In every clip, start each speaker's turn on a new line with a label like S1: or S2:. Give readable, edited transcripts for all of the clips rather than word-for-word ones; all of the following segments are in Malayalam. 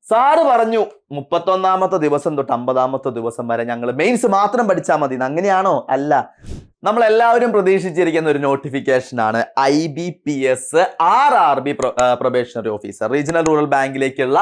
S1: സാറ് പറഞ്ഞു 31ാമത്തെ ദിവസം തൊട്ട് 50ാമത്തെ ദിവസം വരെ ഞങ്ങൾ മെയിൻസ് മാത്രം പഠിച്ചാൽ മതി. അങ്ങനെയാണോ? അല്ല. നമ്മൾ എല്ലാവരും പ്രതീക്ഷിച്ചിരിക്കുന്ന ഒരു നോട്ടിഫിക്കേഷൻ ആണ് IBPS RRB probationary officer regional rural ബാങ്കിലേക്കുള്ള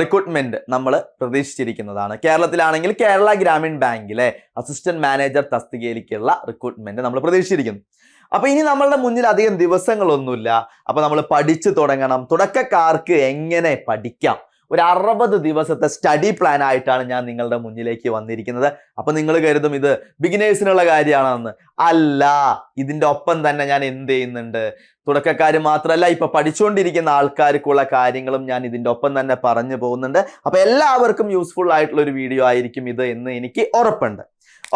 S1: റിക്രൂട്ട്മെന്റ് നമ്മൾ പ്രതീക്ഷിച്ചിരിക്കുന്നതാണ്. കേരളത്തിലാണെങ്കിൽ കേരള ഗ്രാമീൺ ബാങ്കിലെ അസിസ്റ്റന്റ് മാനേജർ തസ്തികയിലേക്കുള്ള റിക്രൂട്ട്മെന്റ് നമ്മൾ പ്രതീക്ഷിച്ചിരിക്കുന്നു. അപ്പൊ ഇനി നമ്മളുടെ മുന്നിൽ അധികം ദിവസങ്ങളൊന്നുമില്ല. അപ്പൊ നമ്മൾ പഠിച്ചു തുടങ്ങണം. തുടക്കക്കാർക്ക് എങ്ങനെ പഠിക്കാം, ഒരു 60 ദിവസത്തെ സ്റ്റഡി പ്ലാൻ ആയിട്ടാണ് ഞാൻ നിങ്ങളുടെ മുന്നിലേക്ക് വന്നിരിക്കുന്നത്. അപ്പൊ നിങ്ങൾ കരുതും ഇത് ബിഗിനേഴ്സിനുള്ള കാര്യമാണെന്ന്. അല്ല, ഇതിന്റെ ഒപ്പം തന്നെ ഞാൻ എന്ത് ചെയ്യുന്നുണ്ട്, തുടക്കക്കാർ മാത്രമല്ല ഇപ്പൊ പഠിച്ചുകൊണ്ടിരിക്കുന്ന ആൾക്കാർക്കുള്ള കാര്യങ്ങളും ഞാൻ ഇതിന്റെ ഒപ്പം തന്നെ പറഞ്ഞു പോകുന്നുണ്ട്. അപ്പൊ എല്ലാവർക്കും യൂസ്ഫുൾ ആയിട്ടുള്ള ഒരു വീഡിയോ ആയിരിക്കും ഇത് എന്ന് എനിക്ക് ഉറപ്പുണ്ട്.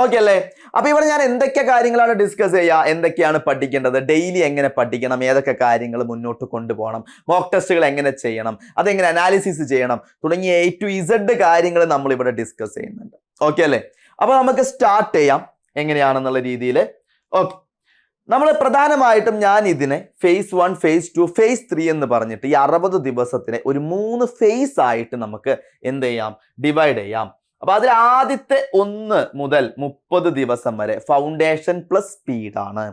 S1: ഓക്കെ അല്ലേ? അപ്പൊ ഇവിടെ ഞാൻ എന്തൊക്കെ കാര്യങ്ങളാണ് ഡിസ്കസ് ചെയ്യുക, എന്തൊക്കെയാണ് പഠിക്കേണ്ടത്, ഡെയിലി എങ്ങനെ പഠിക്കണം, ഏതൊക്കെ കാര്യങ്ങൾ മുന്നോട്ട് കൊണ്ടുപോകണം, മോക്ക് ടെസ്റ്റുകൾ എങ്ങനെ ചെയ്യണം, അതെങ്ങനെ അനാലിസിസ് ചെയ്യണം തുടങ്ങിയ A to Z കാര്യങ്ങൾ നമ്മൾ ഇവിടെ ഡിസ്കസ് ചെയ്യുന്നുണ്ട്. ഓക്കെ അല്ലേ? അപ്പൊ നമുക്ക് സ്റ്റാർട്ട് ചെയ്യാം എങ്ങനെയാണെന്നുള്ള രീതിയിൽ. ഓക്കെ, നമ്മൾ പ്രധാനമായിട്ടും ഞാൻ ഇതിനെ phase 1, phase 2, phase 3 എന്ന് പറഞ്ഞിട്ട് ഈ 60 ദിവസത്തിനെ ഒരു 3 phase ആയിട്ട് നമുക്ക് എന്ത് ചെയ്യാം, ഡിവൈഡ് ചെയ്യാം. അപ്പൊ അതിൽ ആദ്യത്തെ 1 മുതൽ 30 ദിവസം വരെ ഫൗണ്ടേഷൻ പ്ലസ് സ്പീഡ് ആണ്.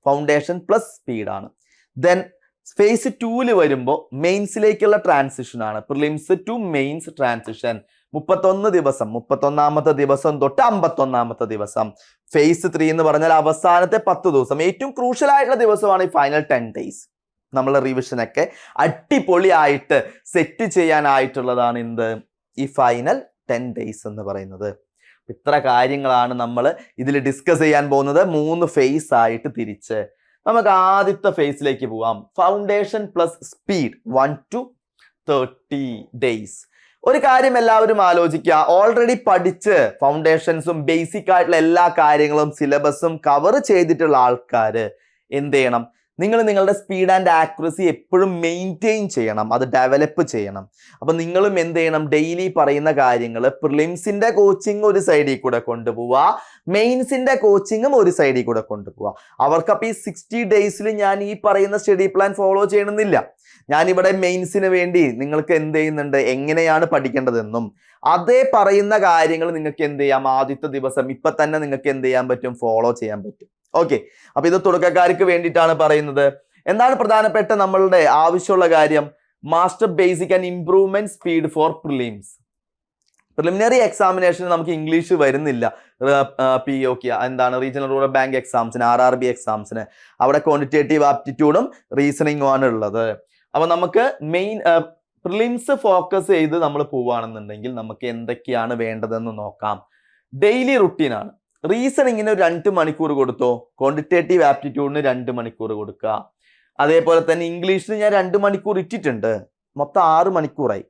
S1: ഫൗണ്ടേഷൻ പ്ലസ് സ്പീഡ് ആണ്. ദെൻ ഫേസ് 2 വരുമ്പോൾ മെയിൻസിലേക്കുള്ള ട്രാൻസിഷൻ ആണ്. പ്രിലിംസ് ടു മെയിൻസ് ട്രാൻസിഷൻ 31 ദിവസം, 31ാമത്തെ ദിവസം തൊട്ട് 51ാമത്തെ ദിവസം. ഫേസ് 3 എന്ന് പറഞ്ഞാൽ അവസാനത്തെ 10 ദിവസം, ഏറ്റവും ക്രൂഷ്യൽ ആയിട്ടുള്ള ദിവസമാണ് ഈ ഫൈനൽ 10 days. നമ്മളെ റിവിഷനൊക്കെ അടിപൊളിയായിട്ട് സെറ്റ് ചെയ്യാനായിട്ടുള്ളതാണ് എന്ത്, ഈ ഫൈനൽ 10 days എന്ന് പറയുന്നത്. ഇത്ര കാര്യങ്ങളാണ് നമ്മൾ ഇതിൽ ഡിസ്കസ് ചെയ്യാൻ പോകുന്നത്. 3 ഫേസ് ആയിട്ട് തിരിച്ച് നമുക്ക് ആദ്യത്തെ ഫേസിലേക്ക് പോവാം. Foundation plus speed 1 to 30 days. ഒരു കാര്യം എല്ലാവരും ആലോചിക്കുക, ഓൾറെഡി പഠിച്ച് ഫൗണ്ടേഷൻസും ബേസിക് ആയിട്ടുള്ള എല്ലാ കാര്യങ്ങളും സിലബസും കവർ ചെയ്തിട്ടുള്ള ആൾക്കാർ എന്ത് ചെയ്യണം, നിങ്ങൾ നിങ്ങളുടെ സ്പീഡ് ആൻഡ് ആക്യുറസി എപ്പോഴും മെയിൻറ്റെയിൻ ചെയ്യണം, അത് ഡെവലപ്പ് ചെയ്യണം. അപ്പൊ നിങ്ങളും എന്ത് ചെയ്യണം, ഡെയിലി പറയുന്ന കാര്യങ്ങൾ പ്രിലിംസിന്റെ കോച്ചിങ് ഒരു സൈഡിൽ കൂടെ കൊണ്ടുപോവുക, മെയിൻസിന്റെ കോച്ചിങ്ങും ഒരു സൈഡിൽ കൂടെ കൊണ്ടുപോവുക. അവർക്കപ്പോൾ ഈ 60 days ഞാൻ ഈ പറയുന്ന സ്റ്റഡി പ്ലാൻ ഫോളോ ചെയ്യണമെന്നില്ല. ഞാനിവിടെ മെയിൻസിന് വേണ്ടി നിങ്ങൾക്ക് എന്ത് ചെയ്യുന്നുണ്ട്, എങ്ങനെയാണ് പഠിക്കേണ്ടതെന്നും അതേ പറയുന്ന കാര്യങ്ങൾ നിങ്ങൾക്ക് എന്ത് ചെയ്യാം, ആദ്യത്തെ ദിവസം ഇപ്പൊ തന്നെ നിങ്ങൾക്ക് എന്ത് ചെയ്യാൻ പറ്റും, ഫോളോ ചെയ്യാൻ പറ്റും. ഓക്കെ, അപ്പൊ ഇത് തുടക്കക്കാർക്ക് വേണ്ടിയിട്ടാണ് പറയുന്നത്. എന്താണ് പ്രധാനപ്പെട്ട നമ്മളുടെ ആവശ്യമുള്ള കാര്യം, master basic and improvement speed for prelims. Preliminary എക്സാമിനേഷന് നമുക്ക് ഇംഗ്ലീഷ് വരുന്നില്ല. POK എന്താണ്, റീജിയണൽ റൂറൽ ബാങ്ക് എക്സാംസിന്, RRB എക്സാംസിന് അവിടെ ക്വാണ്ടിറ്റേറ്റീവ് ആപ്റ്റിറ്റ്യൂഡും റീസണിങ്ങും ആണ് ഉള്ളത്. അപ്പൊ നമുക്ക് മെയിൻ പ്രിലിംസ് ഫോക്കസ് ചെയ്ത് നമ്മൾ പോവുകയാണെന്നുണ്ടെങ്കിൽ നമുക്ക് എന്തൊക്കെയാണ് വേണ്ടതെന്ന് നോക്കാം. ഡെയിലി റുട്ടീനാണ്. റീസണിങ്ങിന് 2 മണിക്കൂർ കൊടുത്തോ, ക്വാണ്ടിറ്റേറ്റീവ് ആപ്റ്റിറ്റ്യൂഡിന് 2 മണിക്കൂർ കൊടുക്കുക. അതേപോലെ തന്നെ ഇംഗ്ലീഷിന് ഞാൻ 2 മണിക്കൂർ ഇട്ടിട്ടുണ്ട്, മൊത്തം 6 മണിക്കൂറായി.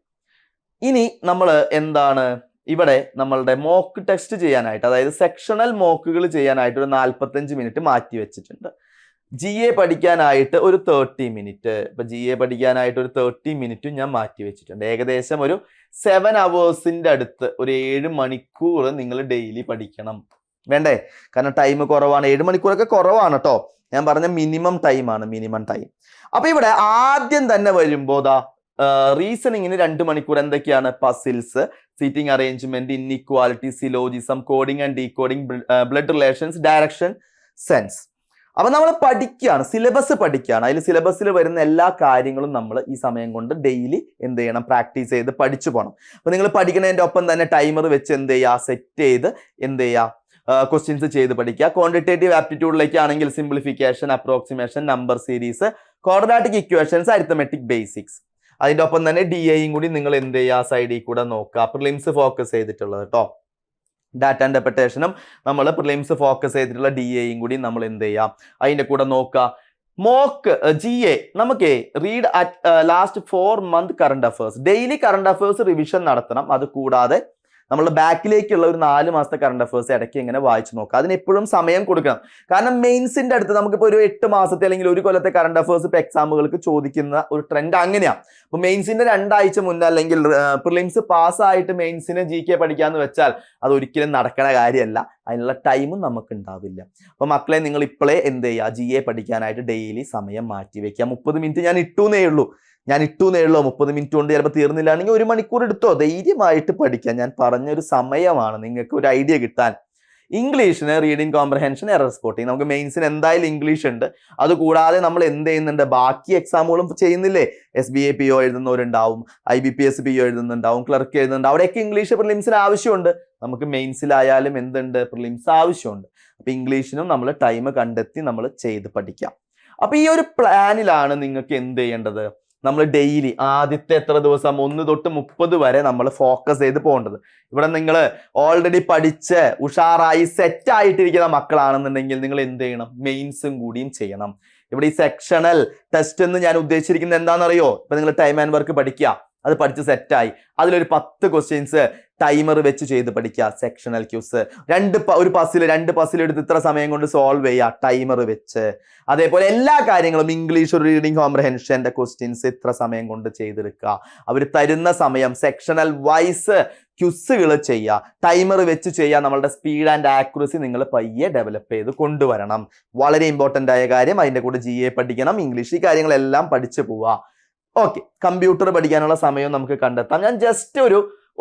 S1: ഇനി നമ്മൾ എന്താണ് ഇവിടെ നമ്മളുടെ മോക്ക് ടെസ്റ്റ് ചെയ്യാനായിട്ട്, അതായത് സെക്ഷണൽ മോക്കുകൾ ചെയ്യാനായിട്ട് ഒരു 45 മിനിറ്റ് മാറ്റി വെച്ചിട്ടുണ്ട്. GA പഠിക്കാനായിട്ട് ഒരു 30 മിനിറ്റ്. ഇപ്പൊ GA പഠിക്കാനായിട്ട് ഒരു 30 മിനിറ്റും ഞാൻ മാറ്റി വെച്ചിട്ടുണ്ട്. ഏകദേശം ഒരു 7 hours അടുത്ത്, ഒരു 7 മണിക്കൂർ നിങ്ങൾ ഡെയിലി പഠിക്കണം. വേണ്ടേ? കാരണം ടൈം കുറവാണ്. 7 മണിക്കൂറൊക്കെ കുറവാണ് കേട്ടോ. ഞാൻ പറഞ്ഞ മിനിമം ടൈമാണ്, മിനിമം ടൈം. അപ്പൊ ഇവിടെ ആദ്യം തന്നെ വരുമ്പോൾ റീസണിങ്ങിന് 2 മണിക്കൂർ എന്തൊക്കെയാണ്, puzzles, seating arrangement, inequality, syllogism, coding and decoding, blood relations, direction, sense. അപ്പൊ നമ്മൾ പഠിക്കുകയാണ്, സിലബസ് പഠിക്കുകയാണ്. അതിൽ സിലബസിൽ വരുന്ന എല്ലാ കാര്യങ്ങളും നമ്മൾ ഈ സമയം കൊണ്ട് ഡെയിലി എന്ത് ചെയ്യണം, പ്രാക്ടീസ് ചെയ്ത് പഠിച്ചു പോകണം. അപ്പൊ നിങ്ങൾ പഠിക്കുന്നതിന്റെ ഒപ്പം തന്നെ ടൈമർ വെച്ച് എന്ത് ചെയ്യുക, സെറ്റ് ചെയ്ത് എന്ത് ചെയ്യുക, ക്വസ്റ്റ്യൻസ് ചെയ്ത് പഠിക്കുക. ക്വാണ്ടിറ്റേറ്റീവ് ആപ്റ്റിറ്റ്യൂഡിലേക്ക് ആണെങ്കിൽ simplification, approximation, number series, quadratic equations, arithmetic basics. അതിന്റെ ഒപ്പം തന്നെ DAയും കൂടി നിങ്ങൾ എന്ത് ചെയ്യുക, സൈഡിൽ കൂടെ നോക്കുക. പ്രിലിംസ് ഫോക്കസ് ചെയ്തിട്ടുള്ളത് കേട്ടോ. ഡാറ്റ ഇന്റർപ്രിട്ടേഷനും നമ്മൾ പ്രിലിംസ് ഫോക്കസ് ചെയ്തിട്ടുള്ള DAയും കൂടി നമ്മൾ എന്ത് ചെയ്യാം, അതിന്റെ കൂടെ നോക്കുക. മോക്ക് GA നമുക്ക് read at last 4 month current affairs. Daily current affairs revision നടത്തണം. അത് കൂടാതെ നമ്മളുടെ ബാക്കിലേക്കുള്ള ഒരു 4 മാസത്തെ കറണ്ട് അഫേഴ്സ് ഇടയ്ക്ക് ഇങ്ങനെ വായിച്ചു നോക്കുക. അതിന് എപ്പോഴും സമയം കൊടുക്കണം. കാരണം മെയിൻസിന്റെ അടുത്ത് നമുക്കിപ്പോൾ ഒരു 8 മാസത്തെ അല്ലെങ്കിൽ ഒരു കൊല്ലത്തെ കറണ്ട് അഫേഴ്സ് ഇപ്പൊ എക്സാമുകൾക്ക് ചോദിക്കുന്ന ഒരു ട്രെൻഡ് അങ്ങനെയാണ്. അപ്പൊ മെയിൻസിന്റെ 2 ആഴ്ച മുന്നേ അല്ലെങ്കിൽ പ്രിലിംസ് പാസ്സായിട്ട് മെയിൻസിന് GK പഠിക്കാന്ന് വെച്ചാൽ അത് ഒരിക്കലും നടക്കണ കാര്യമല്ല. അതിനുള്ള ടൈമും നമുക്ക് ഉണ്ടാവില്ല. അപ്പൊ മക്കളെ, നിങ്ങൾ ഇപ്പോഴേ എന്ത് ചെയ്യുക, GA പഠിക്കാനായിട്ട് ഡെയിലി സമയം മാറ്റി വെക്കുക. 30 മിനിറ്റ് ഞാൻ ഇട്ടുന്നേ ഉള്ളൂ. ഞാൻ ഇട്ടുന്നേ ഉള്ളൂ, 30 മിനിറ്റ് കൊണ്ട് ചിലപ്പോൾ തീർന്നില്ലാണെങ്കിൽ 1 മണിക്കൂർ എടുത്തോ, ധൈര്യമായിട്ട് പഠിക്കാം. ഞാൻ പറഞ്ഞൊരു സമയമാണ് നിങ്ങൾക്ക് ഒരു ഐഡിയ കിട്ടാൻ. ഇംഗ്ലീഷിന് റീഡിംഗ് കോംപ്രഹെൻഷൻ, എറർ സ്പോട്ടിങ്. നമുക്ക് മെയിൻസിന് എന്തായാലും ഇംഗ്ലീഷ് ഉണ്ട്. അതുകൂടാതെ നമ്മൾ എന്ത് ചെയ്യുന്നുണ്ട്, ബാക്കി എക്സാമുകളും ചെയ്യുന്നില്ലേ. SBA PO എഴുതുന്നവരുണ്ടാവും, IBPS PO എഴുതുന്നുണ്ടാവും, ക്ലർക്ക് എഴുതുന്നുണ്ട്. അവിടെയൊക്കെ ഇംഗ്ലീഷ് പ്രിലിംസിന് ആവശ്യമുണ്ട്. നമുക്ക് മെയിൻസിലായാലും എന്തുണ്ട്, പ്രിലിംസ് ആവശ്യമുണ്ട്. അപ്പൊ ഇംഗ്ലീഷിനും നമ്മൾ ടൈം കണ്ടെത്തി നമ്മൾ ചെയ്ത് പഠിക്കാം. അപ്പൊ ഈ ഒരു പ്ലാനിലാണ് നിങ്ങൾക്ക് എന്ത് ചെയ്യേണ്ടത്, നമ്മൾ ഡെയിലി ആദ്യത്തെ എത്ര ദിവസം 1 തൊട്ട് 30 വരെ നമ്മൾ ഫോക്കസ് ചെയ്ത് പോകേണ്ടത്. ഇവിടെ നിങ്ങൾ ഓൾറെഡി പഠിച്ച് ഉഷാറായി സെറ്റ് ആയിട്ടിരിക്കുന്ന മക്കളാണെന്നുണ്ടെങ്കിൽ നിങ്ങൾ എന്ത് ചെയ്യണം, മെയിൻസും കൂടിയും ചെയ്യണം. ഇവിടെ ഈ സെക്ഷണൽ ടെസ്റ്റ് എന്ന് ഞാൻ ഉദ്ദേശിച്ചിരിക്കുന്നത് എന്താണെന്നറിയോ, ഇപ്പൊ നിങ്ങൾ ടൈം ആൻഡ് വർക്ക് പഠിക്കുക, അത് പഠിച്ച് സെറ്റായി, അതിലൊരു 10 ക്വസ്റ്റ്യൻസ് ടൈമർ വെച്ച് ചെയ്ത് പഠിക്കുക. സെക്ഷണൽ ക്യൂസ്, ഒരു പസിൽ 2 പസിൽ എടുത്ത് ഇത്ര സമയം കൊണ്ട് സോൾവ് ചെയ്യുക, ടൈമർ വെച്ച്. അതേപോലെ എല്ലാ കാര്യങ്ങളും ഇംഗ്ലീഷ് റീഡിംഗ് കോംപ്രഹെൻഷന്റെ ക്വസ്റ്റ്യൻസ് ഇത്ര സമയം കൊണ്ട് ചെയ്തെടുക്കുക. അവർ തരുന്ന സമയം സെക്ഷണൽ വൈസ് ക്യൂസുകൾ ചെയ്യുക, ടൈമർ വെച്ച് ചെയ്യുക. നമ്മളുടെ സ്പീഡ് ആൻഡ് ആക്യുറസി നിങ്ങൾ പയ്യെ ഡെവലപ്പ് ചെയ്ത് കൊണ്ടുവരണം. വളരെ ഇമ്പോർട്ടൻ്റ് ആയ കാര്യം. അതിൻ്റെ കൂടെ GA പഠിക്കണം, ഇംഗ്ലീഷ്, ഈ കാര്യങ്ങളെല്ലാം പഠിച്ചു പോവുക. ഓക്കെ, കമ്പ്യൂട്ടർ പഠിക്കാനുള്ള സമയം നമുക്ക് കണ്ടെത്താം. ഞാൻ ജസ്റ്റ്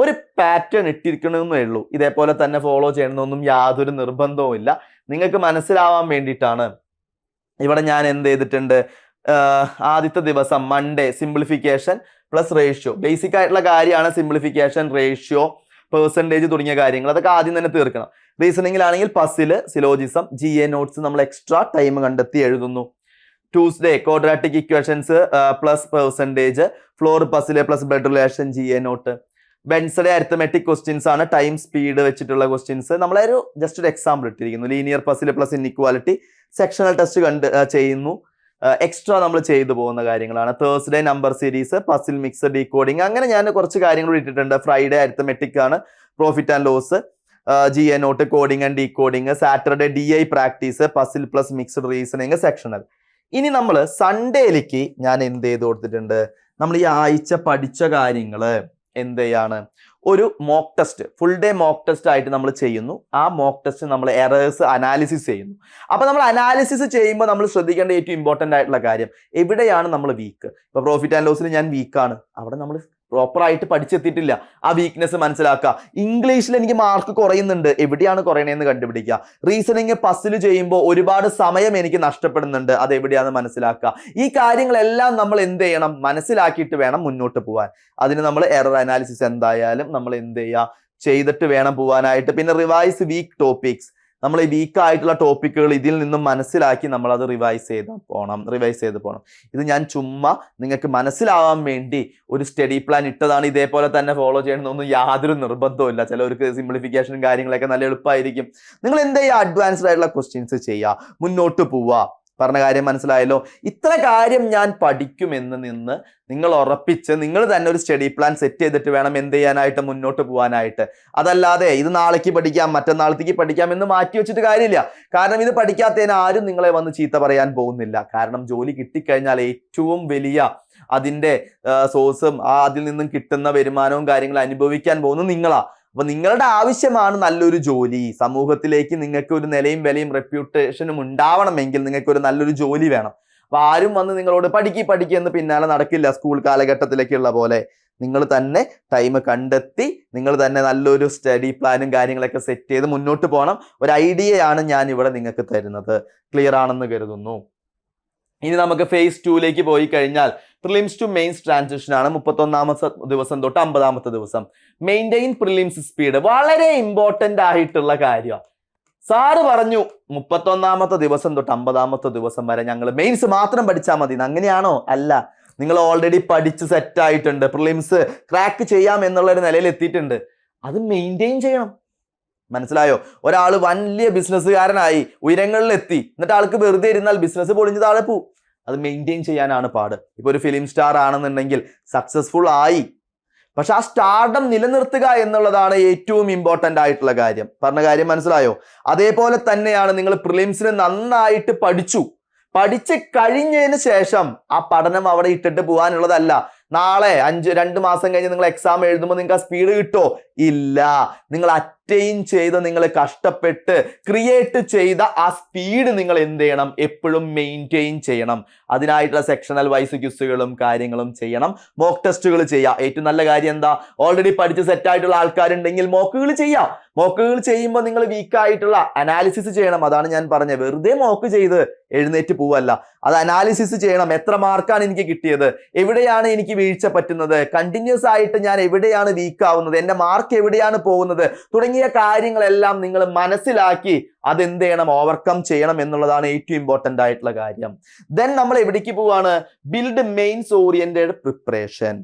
S1: ഒരു പാറ്റേൺ ഇട്ടിരിക്കണമെന്നേ ഉള്ളൂ. ഇതേപോലെ തന്നെ ഫോളോ ചെയ്യണമെന്നൊന്നും യാതൊരു നിർബന്ധവും ഇല്ല. നിങ്ങൾക്ക് മനസ്സിലാവാൻ വേണ്ടിയിട്ടാണ് ഇവിടെ ഞാൻ എന്ത് ചെയ്തിട്ടുണ്ട്. ആദ്യത്തെ ദിവസം Monday simplification plus ratio, basic ആയിട്ടുള്ള കാര്യമാണ്. സിംപ്ലിഫിക്കേഷൻ, റേഷ്യോ, പെർസെൻറ്റേജ് തുടങ്ങിയ കാര്യങ്ങൾ അതൊക്കെ ആദ്യം തന്നെ തീർക്കണം. റീസണിങ്ങിലാണെങ്കിൽ പസിൽ, സിലോജിസം, GA നോട്ട്സ് നമ്മൾ എക്സ്ട്രാ ടൈം കണ്ടെത്തി എഴുതുന്നു. Tuesday quadratic equations plus percentage, floor പസിലെ plus blood relation, GA note. Wednesday arithmetic questions ആണ്, ടൈം സ്പീഡ് വെച്ചിട്ടുള്ള ക്വസ്റ്റ്യൻസ്. നമ്മളൊരു ജസ്റ്റ് ഒരു എക്സാമ്പിൾ ഇട്ടിരിക്കുന്നു. Linear puzzle plus inequality, sectional test ചെയ്യുന്നു. എക്സ്ട്രാ നമ്മൾ ചെയ്തു പോകുന്ന കാര്യങ്ങളാണ്. Thursday number series, puzzle mix, decoding, അങ്ങനെ ഞാൻ കുറച്ച് കാര്യങ്ങൾ ഇട്ടിട്ടുണ്ട്. ഫ്രൈഡേ അരിത്തമെറ്റിക് ആണ്, profit and loss, GA not, coding and decoding. Saturday DI practice, puzzle plus mixed reasoning, sectional. ഇനി നമ്മൾ സൺഡേയിലേക്ക് ഞാൻ എന്ത് ചെയ്ത് കൊടുത്തിട്ടുണ്ട്, നമ്മൾ ഈ ആഴ്ച പഠിച്ച കാര്യങ്ങൾ എന്ത് ചെയ്യാണ്, ഒരു mock test, full day mock test ആയിട്ട് നമ്മൾ ചെയ്യുന്നു. ആ മോക്ക് ടെസ്റ്റ് നമ്മൾ എറേഴ്സ് അനാലിസിസ് ചെയ്യുന്നു. അപ്പൊ നമ്മൾ അനാലിസിസ് ചെയ്യുമ്പോൾ നമ്മൾ ശ്രദ്ധിക്കേണ്ട ഏറ്റവും ഇമ്പോർട്ടൻ്റ് ആയിട്ടുള്ള കാര്യം, എവിടെയാണ് നമ്മൾ വീക്ക്. ഇപ്പൊ പ്രോഫിറ്റ് ആൻഡ് ലോസിൽ ഞാൻ വീക്കാണ്, അവിടെ നമ്മൾ പ്രോപ്പറായിട്ട് പഠിച്ചെത്തിയിട്ടില്ല. ആ വീക്ക്നെസ് മനസ്സിലാക്കുക. ഇംഗ്ലീഷിൽ എനിക്ക് മാർക്ക് കുറയുന്നുണ്ട്, എവിടെയാണ് കുറയണേന്ന് കണ്ടുപിടിക്കുക. റീസണിങ് പസിൽ ചെയ്യുമ്പോൾ ഒരുപാട് സമയം എനിക്ക് നഷ്ടപ്പെടുന്നുണ്ട്, അത് എവിടെയാണെന്ന് മനസ്സിലാക്കുക. ഈ കാര്യങ്ങളെല്ലാം നമ്മൾ എന്ത് ചെയ്യണം, മനസ്സിലാക്കിയിട്ട് വേണം മുന്നോട്ട് പോകാൻ. അതിന് നമ്മൾ എറർ അനാലിസിസ് എന്തായാലും നമ്മൾ എന്ത് ചെയ്യുക, ചെയ്തിട്ട് വേണം പോകാനായിട്ട്. പിന്നെ റിവൈസ് വീക്ക് ടോപ്പിക്സ്, നമ്മൾ ഈ വീക്കായിട്ടുള്ള ടോപ്പിക്കുകൾ ഇതിൽ നിന്നും മനസ്സിലാക്കി നമ്മൾ അത് റിവൈസ് ചെയ്ത് പോകണം. ഇത് ഞാൻ ചുമ്മാ നിങ്ങൾക്ക് മനസ്സിലാവാൻ വേണ്ടി ഒരു സ്റ്റഡി പ്ലാൻ ഇട്ടതാണ്. ഇതേപോലെ തന്നെ ഫോളോ ചെയ്യണമെന്നൊന്നും യാതൊരു നിർബന്ധവും ഇല്ല. ചിലവർക്ക് സിംപ്ലിഫിക്കേഷനും കാര്യങ്ങളൊക്കെ നല്ല എളുപ്പമായിരിക്കും. നിങ്ങൾ എന്ത് ചെയ്യുക, അഡ്വാൻസ്ഡ് ആയിട്ടുള്ള ക്വസ്റ്റ്യൻസ് ചെയ്യുക, മുന്നോട്ട് പോവുക. പറഞ്ഞ കാര്യം മനസ്സിലായല്ലോ. ഇത്ര കാര്യം ഞാൻ പഠിക്കുമെന്ന് നിങ്ങൾ ഉറപ്പിച്ച് നിങ്ങൾ തന്നെ ഒരു സ്റ്റഡി പ്ലാൻ സെറ്റ് ചെയ്തിട്ട് വേണം എന്ത് ചെയ്യാനായിട്ട്, മുന്നോട്ട് പോകാനായിട്ട്. അതല്ലാതെ ഇത് നാളേക്ക് പഠിക്കാം, മറ്റന്നാളത്തേക്ക് പഠിക്കാം എന്ന് മാറ്റി വെച്ചിട്ട് കാര്യമില്ല. കാരണം ഇത് പഠിക്കാത്തതിന് ആരും നിങ്ങളെ വന്ന് ചീത്ത പറയാൻ പോകുന്നില്ല. കാരണം ജോലി കിട്ടിക്കഴിഞ്ഞാൽ ഏറ്റവും വലിയ അതിൻ്റെ സോഴ്സും അതിൽ നിന്നും കിട്ടുന്ന വരുമാനവും കാര്യങ്ങളും അനുഭവിക്കാൻ പോകുന്നത് നിങ്ങളാ. അപ്പൊ നിങ്ങളുടെ ആവശ്യമാണ് നല്ലൊരു ജോലി. സമൂഹത്തിലേക്ക് നിങ്ങൾക്ക് ഒരു നിലയും വിലയും റെപ്യൂട്ടേഷനും ഉണ്ടാവണമെങ്കിൽ നിങ്ങൾക്ക് ഒരു നല്ലൊരു ജോലി വേണം. അപ്പൊ ആരും വന്ന് നിങ്ങളോട് പഠിക്കുക എന്ന് പിന്നാലെ നടക്കില്ല. സ്കൂൾ കാലഘട്ടത്തിലേക്കുള്ള പോലെ നിങ്ങൾ തന്നെ ടൈം കണ്ടെത്തി നിങ്ങൾ തന്നെ നല്ലൊരു സ്റ്റഡി പ്ലാനും കാര്യങ്ങളൊക്കെ സെറ്റ് ചെയ്ത് മുന്നോട്ട് പോകണം. ഒരു ഐഡിയയാണ് ഞാൻ ഇവിടെ നിങ്ങൾക്ക് തരുന്നത്. ക്ലിയർ ആണെന്ന് കരുതുന്നു. ഇനി നമുക്ക് ഫേസ് 2ലേക്ക് പോയി കഴിഞ്ഞാൽ പ്രിലിംസ് ടു മെയിൻസ് ട്രാൻസിഷൻ ആണ്. 31ാമത്തെ ദിവസം തൊട്ട് 50ാമത്തെ ദിവസം. മെയിൻറ്റെയിൻ പ്രിലിംസ് സ്പീഡ്, വളരെ ഇമ്പോർട്ടൻ്റ് ആയിട്ടുള്ള കാര്യമാണ്. സാറ് പറഞ്ഞു 31ാമത്തെ ദിവസം തൊട്ട് 50ാമത്തെ ദിവസം വരെ ഞങ്ങൾ മെയിൻസ് മാത്രം പഠിച്ചാൽ മതി. അങ്ങനെയാണോ? അല്ല, നിങ്ങൾ ഓൾറെഡി പഠിച്ച് സെറ്റ് ആയിട്ടുണ്ട്, പ്രിലിംസ് ക്രാക്ക് ചെയ്യാം എന്നുള്ളൊരു നിലയിൽ എത്തിയിട്ടുണ്ട്. അത് മെയിൻറ്റെയിൻ ചെയ്യണം. മനസ്സിലായോ? ഒരാൾ വലിയ ബിസിനസ്സുകാരനായി ഉയരങ്ങളിലെത്തി, എന്നിട്ട് ആൾക്ക് വെറുതെ ഇരുന്നാൽ ബിസിനസ് പൊളിഞ്ഞ് താഴെ പോവും. അത് മെയിൻറ്റെയിൻ ചെയ്യാനാണ് പാട്. ഇപ്പൊ ഒരു ഫിലിം സ്റ്റാർ ആണെന്നുണ്ടെങ്കിൽ സക്സസ്ഫുൾ ആയി, പക്ഷെ ആ സ്റ്റാർഡം നിലനിർത്തുക എന്നുള്ളതാണ് ഏറ്റവും ഇമ്പോർട്ടൻ്റ് ആയിട്ടുള്ള കാര്യം. പറഞ്ഞ കാര്യം മനസ്സിലായോ? അതേപോലെ തന്നെയാണ് നിങ്ങൾ പ്രിലിംസിന് നന്നായിട്ട് പഠിച്ചു കഴിഞ്ഞതിന് ശേഷം ആ പഠനം അവിടെ ഇട്ടിട്ട് പോകാനുള്ളതല്ല. നാളെ 2 മാസം കഴിഞ്ഞ് നിങ്ങൾ എക്സാം എഴുതുമ്പോൾ നിങ്ങൾക്ക് ആ സ്പീഡ് കിട്ടോ? ഇല്ല. നിങ്ങൾ അറ്റൈൻ ചെയ്ത് നിങ്ങൾ കഷ്ടപ്പെട്ട് ക്രിയേറ്റ് ചെയ്ത ആ സ്പീഡ് നിങ്ങൾ എന്ത് ചെയ്യണം? എപ്പോഴും മെയിൻറ്റെയിൻ ചെയ്യണം. അതിനായിട്ടുള്ള സെക്ഷണൽ വൈസ് ക്വിസുകളും കാര്യങ്ങളും ചെയ്യണം. മോക്ക് ടെസ്റ്റുകൾ ചെയ്യുക. ഏറ്റവും നല്ല കാര്യം എന്താ? ഓൾറെഡി പഠിച്ച് സെറ്റ് ആയിട്ടുള്ള ആൾക്കാരുണ്ടെങ്കിൽ മോക്കുകൾ ചെയ്യാം. മോക്കുകൾ ചെയ്യുമ്പോൾ നിങ്ങൾ വീക്കായിട്ടുള്ള അനാലിസിസ് ചെയ്യണം. അതാണ് ഞാൻ പറഞ്ഞത്. വെറുതെ മോക്ക് ചെയ്ത് എഴുന്നേറ്റ് പോവല്ല, അത് അനാലിസിസ് ചെയ്യണം. എത്ര മാർക്കാണ് എനിക്ക് കിട്ടിയത്? എവിടെയാണ് എനിക്ക് വീഴ്ച പറ്റുന്നത്? കണ്ടിന്യൂസ് ആയിട്ട് ഞാൻ എവിടെയാണ് വീക്ക് ആവുന്നത്? എന്റെ മാർക്ക് എവിടെയാണ് പോകുന്നത്? തുടങ്ങിയ കാര്യങ്ങളെല്ലാം നിങ്ങൾ മനസ്സിലാക്കി അതെന്ത് ചെയ്യണം? ഓവർകം ചെയ്യണം എന്നുള്ളതാണ് ഏറ്റവും ഇമ്പോർട്ടന്റ് ആയിട്ടുള്ള കാര്യം. ദെൻ നമ്മൾ എവിടേക്ക് പോവാണ്? Build mains oriented preparation.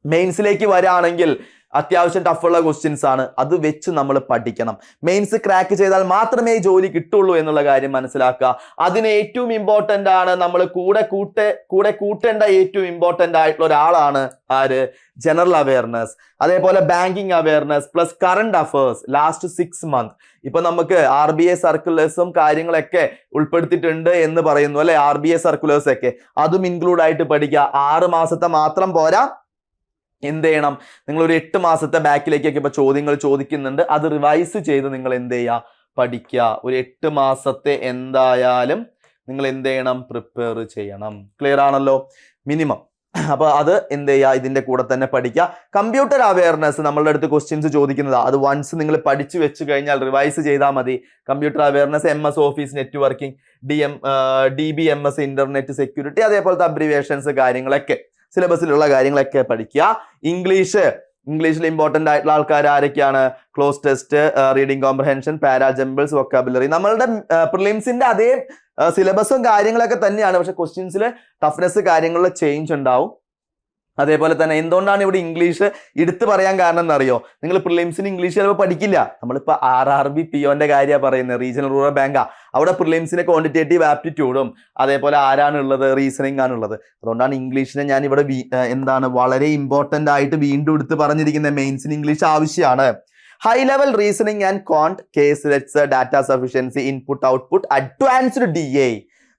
S1: മെയിൻസിലേക്ക് വരാണെങ്കിൽ അത്യാവശ്യം ടഫുള്ള ക്വസ്റ്റ്യൻസ് ആണ്. അത് വെച്ച് നമ്മൾ പഠിക്കണം. മെയിൻസ് ക്രാക്ക് ചെയ്താൽ മാത്രമേ ജോലി കിട്ടുള്ളൂ എന്നുള്ള കാര്യം മനസ്സിലാക്കുക. അതിന് ഏറ്റവും ഇമ്പോർട്ടന്റ് ആണ്, നമ്മൾ കൂടെ കൂട്ടേണ്ട ഏറ്റവും ഇമ്പോർട്ടന്റ് ആയിട്ടുള്ള ഒരാളാണ് ആര്? ജനറൽ അവയർനെസ്, അതേപോലെ banking awareness plus current affairs last 6 months. ഇപ്പൊ നമുക്ക് RBI സർക്കുലേഴ്സും കാര്യങ്ങളൊക്കെ ഉൾപ്പെടുത്തിയിട്ടുണ്ട് എന്ന് പറയുന്നു അല്ലെ? RBI സർക്കുലേഴ്സ് ഒക്കെ അതും ഇൻക്ലൂഡ് ആയിട്ട് പഠിക്കുക. 6 മാസത്തെ മാത്രം പോരാ, എന്ത് ചെയ്യണം? നിങ്ങൾ ഒരു 8 മാസത്തെ ബാക്കിലേക്കൊക്കെ ഇപ്പൊ ചോദ്യങ്ങൾ ചോദിക്കുന്നുണ്ട്. അത് റിവൈസ് ചെയ്ത് നിങ്ങൾ എന്ത് ചെയ്യുക? പഠിക്കുക. ഒരു 8 മാസത്തെ എന്തായാലും നിങ്ങൾ എന്ത് ചെയ്യണം? പ്രിപ്പയർ ചെയ്യണം. ക്ലിയർ ആണല്ലോ? മിനിമം. അപ്പൊ അത് എന്ത് ചെയ്യുക? ഇതിന്റെ കൂടെ തന്നെ പഠിക്കുക. കമ്പ്യൂട്ടർ അവയർനെസ് നമ്മളുടെ അടുത്ത് ക്വസ്റ്റ്യൻസ് ചോദിക്കുന്നതാ. അത് വൺസ് നിങ്ങൾ പഠിച്ചു വെച്ച് കഴിഞ്ഞാൽ റിവൈസ് ചെയ്താൽ മതി. Computer awareness, MS office networking, DBMS internet security, അതേപോലത്തെ അബ്രിവേഷൻസ് കാര്യങ്ങളൊക്കെ സിലബസിലുള്ള കാര്യങ്ങളൊക്കെ പഠിക്കുക. ഇംഗ്ലീഷിൽ ഇമ്പോർട്ടന്റ് ആയിട്ടുള്ള ആൾക്കാർ ആരൊക്കെയാണ്? Cloze test, reading comprehension, parajumbles, vocabulary. നമ്മളുടെ പ്രിലിംസിന്റെ അതേ സിലബസും കാര്യങ്ങളൊക്കെ തന്നെയാണ്. പക്ഷെ ക്വസ്റ്റ്യൻസിൽ ടഫ്നെസ് കാര്യങ്ങളിൽ ചേഞ്ച് ഉണ്ടാവും. അതേപോലെ തന്നെ എന്തുകൊണ്ടാണ് ഇവിടെ ഇംഗ്ലീഷ് എടുത്തു പറയാൻ കാരണം എന്നറിയോ? നിങ്ങൾ പ്രിലിംസിന് ഇംഗ്ലീഷ് ചിലപ്പോൾ പഠിക്കില്ല. നമ്മളിപ്പോൾ RRB POന്റെ കാര്യമാണ് പറയുന്നത്, റീജിയണൽ റൂറൽ ബാങ്കാ. അവിടെ പ്രിലിംസിന് ക്വാണ്ടിറ്റേറ്റീവ് ആപ്റ്റിറ്റ്യൂഡും അതേപോലെ ആരാണുള്ളത്? റീസണിംഗ് ആണുള്ളത്. അതുകൊണ്ടാണ് ഇംഗ്ലീഷിനെ ഞാൻ ഇവിടെ വളരെ ഇമ്പോർട്ടന്റ് ആയിട്ട് വീണ്ടും എടുത്ത് പറഞ്ഞിരിക്കുന്നത്. മെയിൻസിന് ഇംഗ്ലീഷ് ആവശ്യമാണ്. High level reasoning and Quant, case let's, data sufficiency, input output, advanced DA.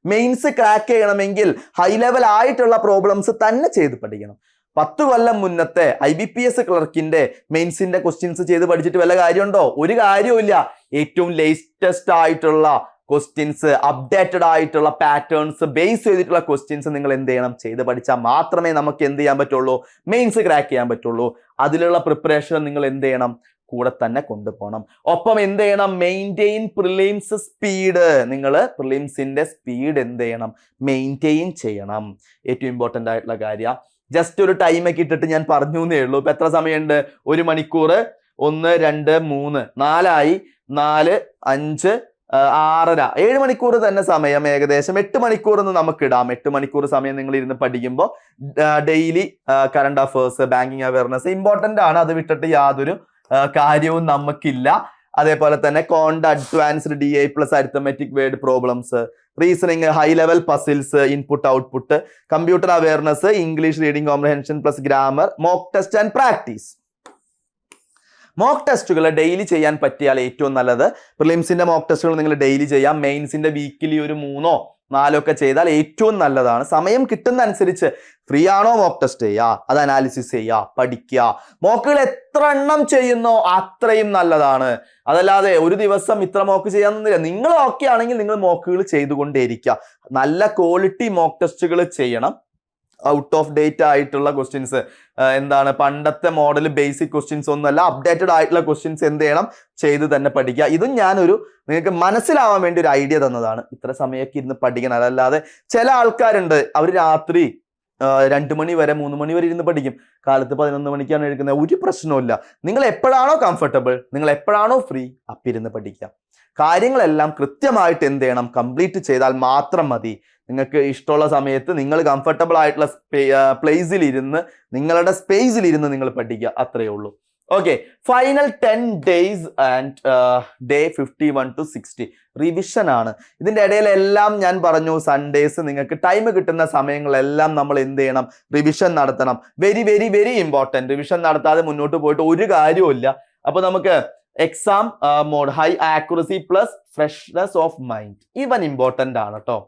S1: Mains crack ചെയ്യണമെങ്കിൽ ഹൈ ലെവൽ ആയിട്ടുള്ള പ്രോബ്ലംസ് തന്നെ ചെയ്ത് പഠിക്കണം. 10 കൊല്ലം മുന്നത്തെ IBPS ക്ലർക്കിന്റെ മെയിൻസിന്റെ ക്വസ്റ്റ്യൻസ് ചെയ്ത് പഠിച്ചിട്ട് വല്ല കാര്യമുണ്ടോ? ഒരു കാര്യവുമില്ല. ഏറ്റവും ലേറ്റസ്റ്റ് ആയിട്ടുള്ള ക്വസ്റ്റ്യൻസ്, അപ്ഡേറ്റഡ് ആയിട്ടുള്ള പാറ്റേൺസ് ബേസ് ചെയ്തിട്ടുള്ള ക്വസ്റ്റ്യൻസ് നിങ്ങൾ എന്ത് ചെയ്യണം? ചെയ്ത് പഠിച്ചാൽ മാത്രമേ നമുക്ക് എന്ത് ചെയ്യാൻ പറ്റുള്ളൂ? മെയിൻസ് ക്രാക്ക് ചെയ്യാൻ പറ്റുള്ളൂ. അതിലുള്ള പ്രിപ്പറേഷൻ നിങ്ങൾ എന്ത് ചെയ്യണം? കൂടെ തന്നെ കൊണ്ടുപോകണം. ഒപ്പം എന്ത് ചെയ്യണം? Maintain prelims speed. നിങ്ങൾ പ്രിലിംസിന്റെ സ്പീഡ് എന്ത് ചെയ്യണം? മെയിൻറ്റെയിൻ ചെയ്യണം. ഏറ്റവും ഇമ്പോർട്ടന്റ് ആയിട്ടുള്ള കാര്യം. ജസ്റ്റ് ഒരു ടൈമൊക്കെ ഇട്ടിട്ട് ഞാൻ പറഞ്ഞു എന്നേ ഉള്ളൂ. ഇപ്പൊ എത്ര സമയമുണ്ട്? 1 മണിക്കൂർ, 1, 2, 3, 4 4, 5, 6.5, 7 മണിക്കൂർ തന്നെ സമയം. ഏകദേശം 8 മണിക്കൂർ എന്ന് നമുക്ക് ഇടാം. 8 മണിക്കൂർ സമയം നിങ്ങൾ ഇരുന്ന് പഠിക്കുമ്പോൾ daily current affairs, banking awareness important ആണ്. അത് വിട്ടിട്ട് യാതൊരു കാര്യവും നമുക്കില്ല. അതേപോലെ തന്നെ quant, advanced DA plus arithmetic word problems, reasoning, high level puzzles, input output, computer awareness, English reading comprehension plus grammar, mock test and practice. Mock ടെസ്റ്റുകൾ ഡെയിലി ചെയ്യാൻ പറ്റിയാൽ ഏറ്റവും നല്ലത്. പ്രിലിംസിന്റെ മോക്ക് ടെസ്റ്റുകൾ നിങ്ങൾ ഡെയിലി ചെയ്യാം. മെയിൻസിന്റെ വീക്കിലി ഒരു 3 or 4 ഒക്കെ ചെയ്താൽ ഏറ്റവും നല്ലതാണ്. സമയം കിട്ടുന്ന അനുസരിച്ച് ഫ്രീ ആണോ മോക്ക് ടെസ്റ്റ് ചെയ്യുക, അത് അനാലിസിസ് ചെയ്യുക, പഠിക്കുക. മോക്കുകൾ എത്ര എണ്ണം ചെയ്യുന്നോ അത്രയും നല്ലതാണ്. അതല്ലാതെ ഒരു ദിവസം ഇത്ര മോക്ക് ചെയ്യാമെന്നില്ല. നിങ്ങൾ ഓക്കെ ആണെങ്കിൽ നിങ്ങൾ മോക്കുകൾ ചെയ്തുകൊണ്ടേയിരിക്കുക. നല്ല ക്വാളിറ്റി മോക്ക് ടെസ്റ്റുകൾ ചെയ്യണം. ഔട്ട് ഓഫ് ഡേറ്റ് ആയിട്ടുള്ള ക്വസ്റ്റ്യൻസ്, പണ്ടത്തെ മോഡൽ ബേസിക് ക്വസ്റ്റ്യൻസ് ഒന്നുമല്ല, അപ്ഡേറ്റഡ് ആയിട്ടുള്ള ക്വസ്റ്റ്യൻസ് എന്ത് ചെയ്യണം? ചെയ്ത് തന്നെ പഠിക്കുക. ഇതും നിങ്ങൾക്ക് മനസ്സിലാവാൻ വേണ്ടി ഒരു ഐഡിയ തന്നതാണ്. ഇത്ര സമയമൊക്കെ ഇരുന്ന് പഠിക്കണം. അതല്ലാതെ ചില ആൾക്കാരുണ്ട്, അവർ രാത്രി 2 മണി വരെ 3 മണി വരെ ഇരുന്ന് പഠിക്കും. കാലത്ത് 11 മണിക്കാണ് എഴുതുന്നത്. ഒരു പ്രശ്നവുമില്ല. നിങ്ങൾ എപ്പോഴാണോ കംഫർട്ടബിൾ, നിങ്ങൾ എപ്പോഴാണോ ഫ്രീ, അപ്പിരുന്ന് പഠിക്കുക. കാര്യങ്ങളെല്ലാം കൃത്യമായിട്ട് എന്ത് ചെയ്യണം? കംപ്ലീറ്റ് ചെയ്താൽ മാത്രം മതി. നിങ്ങൾക്ക് ഇഷ്ടമുള്ള സമയത്ത് നിങ്ങൾ കംഫർട്ടബിൾ ആയിട്ടുള്ള പ്ലേസിൽ ഇരുന്ന്, നിങ്ങളുടെ സ്പേസിൽ ഇരുന്ന് നിങ്ങൾ പഠിക്കുക. അത്രയേ ഉള്ളൂ. Okay, final 10 days and day 51 to 60 revision ആണ്. ഇതിന്റെ ഇടയിലെല്ലാം ഞാൻ പറഞ്ഞു, സൺഡേസ് നിങ്ങൾക്ക് ടൈം കിട്ടുന്ന സമയങ്ങളെല്ലാം നമ്മൾ എന്ത് ചെയ്യണം? റിവിഷൻ നടത്തണം. Very very very important. Revision നടത്താതെ മുന്നോട്ട് പോയിട്ട് ഒരു കാര്യവുമില്ല. അപ്പൊ നമുക്ക് exam mode, high accuracy plus freshness of mind, even important ആണ് കേട്ടോ.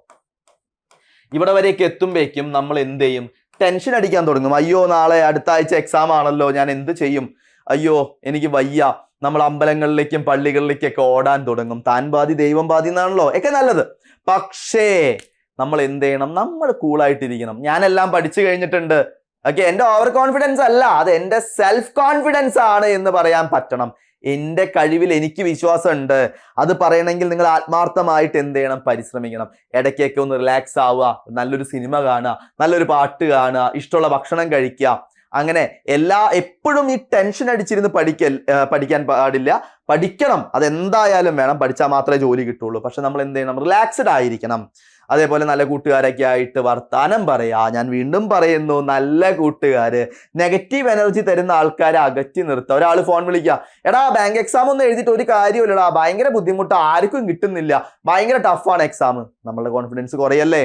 S1: ഇവിടെ വരെയൊക്കെ എത്തുമ്പോഴേക്കും നമ്മൾ എന്ത് ചെയ്യും? ടെൻഷൻ അടിക്കാൻ തുടങ്ങും. അയ്യോ നാളെ അടുത്ത ആഴ്ച എക്സാം ആണല്ലോ, ഞാൻ എന്ത് ചെയ്യും, അയ്യോ എനിക്ക് വയ്യ. നമ്മൾ അമ്പലങ്ങളിലേക്കും പള്ളികളിലേക്കൊക്കെ ഓടാൻ തുടങ്ങും. താൻ ബാധി ദൈവം ബാധി എന്നാണല്ലോ ഒക്കെ നല്ലത്. പക്ഷേ നമ്മൾ എന്ത് ചെയ്യണം? നമ്മൾ കൂളായിട്ടിരിക്കണം. ഞാനെല്ലാം പഠിച്ചു കഴിഞ്ഞിട്ടുണ്ട്, ഓക്കെ, എൻ്റെ ഓവർ കോൺഫിഡൻസ് അല്ല, അത് എൻ്റെ സെൽഫ് കോൺഫിഡൻസ് ആണ് എന്ന് പറയാൻ പറ്റണം. എൻ്റെ കഴിവിൽ എനിക്ക് വിശ്വാസമുണ്ട്. അത് പറയണമെങ്കിൽ നിങ്ങൾ ആത്മാർത്ഥമായിട്ട് എന്ത് ചെയ്യണം? പരിശ്രമിക്കണം. ഇടയ്ക്കൊക്കെ ഒന്ന് റിലാക്സ് ആവുക, നല്ലൊരു സിനിമ കാണുക, നല്ലൊരു പാട്ട് കാണുക, ഇഷ്ടമുള്ള ഭക്ഷണം കഴിക്കുക. അങ്ങനെ എപ്പോഴും ഈ ടെൻഷൻ അടിച്ചിരുന്ന് പഠിക്കാൻ പാടില്ല. പഠിക്കണം, അതെന്തായാലും വേണം. പഠിച്ചാൽ മാത്രമേ ജോലി കിട്ടുള്ളൂ. പക്ഷെ നമ്മൾ എന്ത് ചെയ്യണം? റിലാക്സ്ഡ് ആയിരിക്കണം. അതേപോലെ നല്ല കൂട്ടുകാരൊക്കെ ആയിട്ട് വർത്താനം പറയാ. ഞാൻ വീണ്ടും പറയുന്നു, നല്ല കൂട്ടുകാര്, നെഗറ്റീവ് എനർജി തരുന്ന ആൾക്കാരെ അകറ്റി നിർത്തുക. ഒരാൾ ഫോൺ വിളിക്കുക, എടാ ബാങ്ക് എക്സാം ഒന്നും എഴുതിയിട്ട് ഒരു കാര്യമില്ലടാ, ഭയങ്കര ബുദ്ധിമുട്ട്, ആർക്കും കിട്ടുന്നില്ല, ഭയങ്കര ടഫാണ് എക്സാം. നമ്മളുടെ കോൺഫിഡൻസ് കുറയല്ലേ?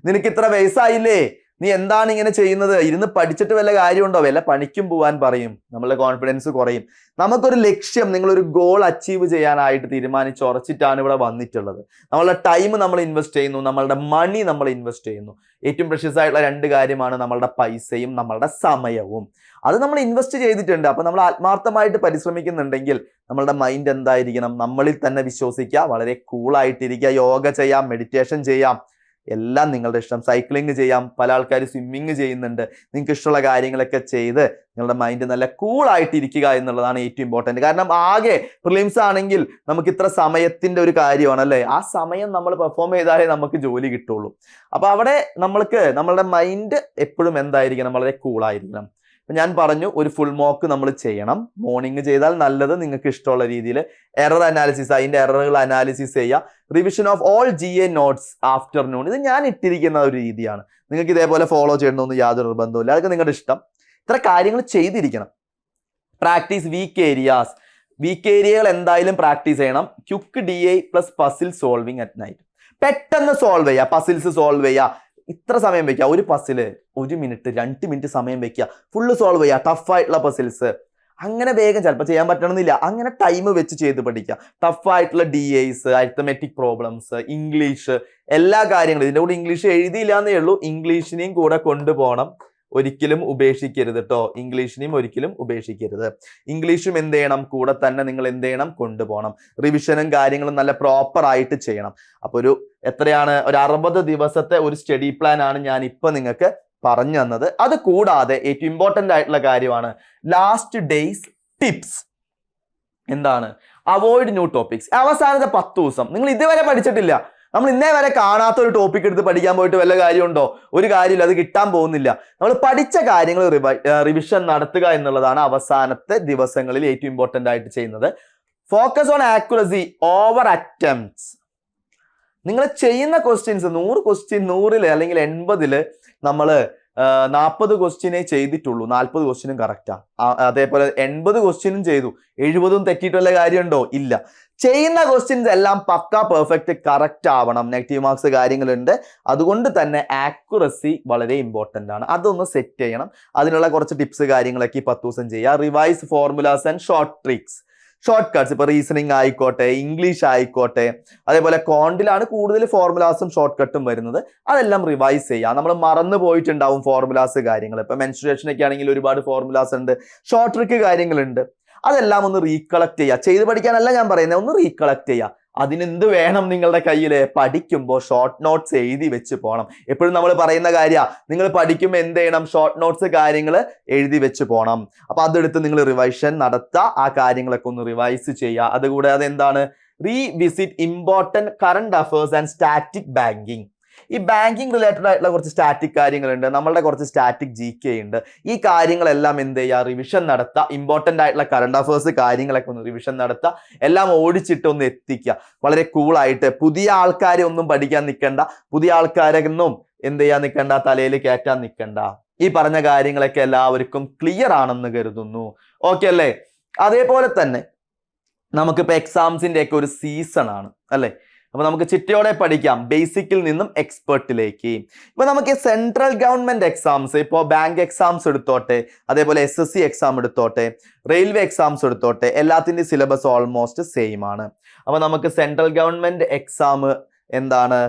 S1: നിനക്ക് ഇത്ര വയസ്സായില്ലേ, നീ എന്താണ് ഇങ്ങനെ ചെയ്യുന്നത്, ഇരുന്ന് പഠിച്ചിട്ട് വല്ല കാര്യമുണ്ടോ, വല്ല പണിക്കും പോവാൻ പറയും. നമ്മളുടെ കോൺഫിഡൻസ് കുറയും. നമുക്കൊരു ലക്ഷ്യം, നിങ്ങളൊരു ഗോൾ അച്ചീവ് ചെയ്യാനായിട്ട് തീരുമാനിച്ച് ഉറച്ചിട്ടാണ് ഇവിടെ വന്നിട്ടുള്ളത്. നമ്മളുടെ ടൈം നമ്മൾ ഇൻവെസ്റ്റ് ചെയ്യുന്നു, നമ്മളുടെ മണി നമ്മൾ ഇൻവെസ്റ്റ് ചെയ്യുന്നു. ഏറ്റവും പ്രഷ്യസ് ആയിട്ടുള്ള രണ്ട് കാര്യമാണ് നമ്മളുടെ പൈസയും നമ്മളുടെ സമയവും. അത് നമ്മൾ ഇൻവെസ്റ്റ് ചെയ്തിട്ടുണ്ട്. അപ്പൊ നമ്മൾ ആത്മാർത്ഥമായിട്ട് പരിശ്രമിക്കുന്നുണ്ടെങ്കിൽ നമ്മളുടെ മൈൻഡ് എന്തായിരിക്കണം? നമ്മളിൽ തന്നെ വിശ്വസിക്കുക, വളരെ കൂളായിട്ടിരിക്കുക, യോഗ ചെയ്യാം, മെഡിറ്റേഷൻ ചെയ്യാം, എല്ലാം നിങ്ങളുടെ ഇഷ്ടം. സൈക്ലിംഗ് ചെയ്യാം, പല ആൾക്കാർ സ്വിമ്മിങ് ചെയ്യുന്നുണ്ട്. നിങ്ങൾക്ക് ഇഷ്ടമുള്ള കാര്യങ്ങളൊക്കെ ചെയ്ത് നിങ്ങളുടെ മൈൻഡ് നല്ല കൂളായിട്ടിരിക്കുക എന്നുള്ളതാണ് ഏറ്റവും ഇമ്പോർട്ടൻറ്റ്. കാരണം ആകെ പ്രിലിംസ് ആണെങ്കിൽ നമുക്ക് ഇത്ര സമയത്തിൻ്റെ ഒരു കാര്യമാണ് അല്ലേ? ആ സമയം നമ്മൾ പെർഫോം ചെയ്താലേ നമുക്ക് ജോലി കിട്ടുള്ളൂ. അപ്പോൾ അവിടെ നമ്മളുടെ മൈൻഡ് എപ്പോഴും എന്തായിരിക്കണം? വളരെ കൂളായിരിക്കണം. ഞാൻ പറഞ്ഞു, ഒരു ഫുൾ മോക്ക് നമ്മൾ ചെയ്യണം. മോർണിംഗ് ചെയ്താൽ നല്ലത്, നിങ്ങൾക്ക് ഇഷ്ടമുള്ള രീതിയിൽ. എറർ അനാലിസിസ്, അതിൻ്റെ എററുകൾ അനാലിസിസ് ചെയ്യുക. Revision of all GA notes afternoon. ഇത് ഞാൻ ഇട്ടിരിക്കുന്ന ഒരു രീതിയാണ്. നിങ്ങൾക്ക് ഇതേപോലെ ഫോളോ ചെയ്യണമെന്ന് യാതൊരു നിർബന്ധമില്ല, അതൊക്കെ നിങ്ങളുടെ ഇഷ്ടം. ഇത്ര കാര്യങ്ങൾ ചെയ്തിരിക്കണം. പ്രാക്ടീസ് വീക്ക് ഏരിയകൾ എന്തായാലും പ്രാക്ടീസ് ചെയ്യണം. Quick DI plus puzzle solving at night. പെട്ടെന്ന് സോൾവ് ചെയ്യുക, പസിൽസ് സോൾവ് ചെയ്യുക. ഇത്ര സമയം വെക്കുക, ഒരു പസില് 1 മിനിറ്റ് 2 മിനിറ്റ് സമയം വെക്കുക, ഫുള്ള് സോൾവ് ചെയ്യുക. ടഫായിട്ടുള്ള പസിൽസ് അങ്ങനെ വേഗം ചിലപ്പോൾ ചെയ്യാൻ പറ്റണമെന്നില്ല, അങ്ങനെ ടൈം വെച്ച് ചെയ്ത് പഠിക്കുക. ടഫായിട്ടുള്ള DIs, അരിത്തമെറ്റിക് പ്രോബ്ലംസ്, ഇംഗ്ലീഷ്, എല്ലാ കാര്യങ്ങളും. ഇതിൻ്റെ കൂടെ ഇംഗ്ലീഷ് എഴുതിയില്ല എന്നേ ഉള്ളൂ, ഇംഗ്ലീഷിനെയും കൂടെ കൊണ്ടുപോകണം. ഒരിക്കലും ഉപേക്ഷിക്കരുത് കേട്ടോ, ഇംഗ്ലീഷിനെയും ഒരിക്കലും ഉപേക്ഷിക്കരുത്. ഇംഗ്ലീഷും എന്ത് ചെയ്യണം? കൂടെ തന്നെ നിങ്ങൾ എന്ത് ചെയ്യണം? കൊണ്ടുപോകണം. റിവിഷനും കാര്യങ്ങളും നല്ല പ്രോപ്പർ ആയിട്ട് ചെയ്യണം. അപ്പോൾ ഒരു 60 ദിവസത്തെ ഒരു സ്റ്റഡി പ്ലാൻ ആണ് ഞാൻ ഇപ്പൊ നിങ്ങൾക്ക് പറഞ്ഞു തന്നത്. അത് കൂടാതെ ഏറ്റവും ഇമ്പോർട്ടൻ്റ് ആയിട്ടുള്ള കാര്യമാണ് ലാസ്റ്റ് ഡേയ്സ് ടിപ്സ്. എന്താണ്? Avoid new topics. അവസാനത്തെ 10 ദിവസം നിങ്ങൾ ഇതുവരെ പഠിച്ചിട്ടില്ല, നമ്മൾ ഇന്നേ വരെ കാണാത്ത ഒരു ടോപ്പിക് എടുത്ത് പഠിക്കാൻ പോയിട്ട് വല്ല കാര്യമുണ്ടോ? ഒരു കാര്യമില്ല, അത് കിട്ടാൻ പോകുന്നില്ല. നമ്മൾ പഠിച്ച കാര്യങ്ങൾ റിവിഷൻ നടത്തുക എന്നുള്ളതാണ് അവസാനത്തെ ദിവസങ്ങളിൽ ഏറ്റവും ഇമ്പോർട്ടൻ്റ് ആയിട്ട് ചെയ്യുന്നത്. Focus on accuracy over attempts. നിങ്ങൾ ചെയ്യുന്ന ക്വസ്റ്റ്യൻസ് 100 ക്വസ്റ്റ്യൻ 100 അല്ലെങ്കിൽ 80 നമ്മൾ 40 ക്വസ്റ്റ്യനെ ചെയ്തിട്ടുള്ളൂ, 40 ക്വസ്റ്റ്യനും കറക്റ്റാ. അതേപോലെ 80 ക്വസ്റ്റ്യനും ചെയ്തു, 70 തെറ്റിയിട്ടുള്ള കാര്യമുണ്ടോ? ഇല്ല. ചെയ്യുന്ന ക്വസ്റ്റ്യൻസ് എല്ലാം പക്ക പെർഫെക്റ്റ് കറക്റ്റ് ആവണം. നെഗറ്റീവ് മാർക്സ് കാര്യങ്ങളുണ്ട്, അതുകൊണ്ട് തന്നെ ആക്യുറസി വളരെ ഇമ്പോർട്ടൻ്റ് ആണ്. അതൊന്ന് സെറ്റ് ചെയ്യണം. അതിനുള്ള കുറച്ച് ടിപ്സ് കാര്യങ്ങളൊക്കെ 10 ദിവസം ചെയ്യുക. Revise formulas and short tricks, short cuts. ഇപ്പോൾ റീസണിങ് ആയിക്കോട്ടെ, ഇംഗ്ലീഷ് ആയിക്കോട്ടെ, അതേപോലെ കോണ്ടിലാണ് കൂടുതൽ ഫോർമുലാസും ഷോർട്ട് കട്ടും വരുന്നത്. അതെല്ലാം റിവൈസ് ചെയ്യുക. നമ്മൾ മറന്നു പോയിട്ടുണ്ടാവും ഫോർമുലാസ് കാര്യങ്ങൾ. ഇപ്പം മെൻസ്ട്രുവേഷനൊക്കെ ആണെങ്കിൽ ഒരുപാട് ഫോർമുലാസ് ഉണ്ട്, ഷോർട്ട് ട്രിക്ക് കാര്യങ്ങളുണ്ട്. അതെല്ലാം ഒന്ന് റീകളക്ട് ചെയ്യുക. ചെയ്ത് പഠിക്കാനല്ല ഞാൻ പറയുന്നത്, ഒന്ന് റീകളക്ട് ചെയ്യുക. അതിനെന്ത് വേണം? നിങ്ങളുടെ കയ്യിൽ പഠിക്കുമ്പോൾ ഷോർട്ട് നോട്ട്സ് എഴുതി വെച്ച് പോകണം. എപ്പോഴും നമ്മൾ പറയുന്ന കാര്യമാണ്, നിങ്ങൾ പഠിക്കുമ്പോൾ എന്ത് ചെയ്യണം? ഷോർട്ട് നോട്ട്സ് കാര്യങ്ങൾ എഴുതി വെച്ച് പോകണം. അപ്പൊ അതെടുത്ത് നിങ്ങൾ റിവൈഷൻ നടത്തുക, ആ കാര്യങ്ങളൊക്കെ ഒന്ന് റിവൈസ് ചെയ്യുക. അതുകൂടാതെ എന്താണ്? Revisit important current affairs and static banking. ഈ ബാങ്കിങ് റിലേറ്റഡ് ആയിട്ടുള്ള കുറച്ച് സ്റ്റാറ്റിക് കാര്യങ്ങളുണ്ട്, നമ്മളുടെ കുറച്ച് സ്റ്റാറ്റിക് GK ഉണ്ട്. ഈ കാര്യങ്ങളെല്ലാം എന്ത് ചെയ്യുക? റിവിഷൻ നടത്തുക. ഇമ്പോർട്ടൻ്റ് ആയിട്ടുള്ള കറണ്ട് അഫയേഴ്സ് കാര്യങ്ങളൊക്കെ ഒന്ന് റിവിഷൻ നടത്തുക. എല്ലാം ഓടിച്ചിട്ട് ഒന്ന് എത്തിക്കുക, വളരെ കൂളായിട്ട്. പുതിയ ആൾക്കാരെ ഒന്നും പഠിക്കാൻ നിൽക്കണ്ട, പുതിയ ആൾക്കാരൊന്നും എന്ത് ചെയ്യാൻ നിൽക്കണ്ട, തലയിൽ കയറ്റാൻ നിൽക്കണ്ട. ഈ പറഞ്ഞ കാര്യങ്ങളൊക്കെ എല്ലാവർക്കും ക്ലിയർ ആണെന്ന് കരുതുന്നു. ഓക്കെ അല്ലേ? അതേപോലെ തന്നെ നമുക്കിപ്പോൾ എക്സാംസിൻ്റെ ഒക്കെ ഒരു സീസൺ ആണ് അല്ലേ? അപ്പോൾ നമുക്ക് ചിട്ടയോടെ പഠിക്കാം, ബേസിക്കിൽ നിന്നും എക്സ്പെർട്ടിലേക്ക്. ഇപ്പോൾ നമുക്ക് സെൻട്രൽ ഗവൺമെന്റ് എക്സാംസ്, ഇപ്പോൾ ബാങ്ക് എക്സാംസ് എടുത്തോട്ടെ, അതേപോലെ SSC എക്സാം എടുത്തോട്ടെ, റെയിൽവേ എക്സാംസ് എടുത്തോട്ടെ, എല്ലാത്തിൻ്റെയും സിലബസ് ഓൾമോസ്റ്റ് സെയിം ആണ്. അപ്പോൾ നമുക്ക് സെൻട്രൽ ഗവൺമെന്റ് എക്സാം എന്താണ്?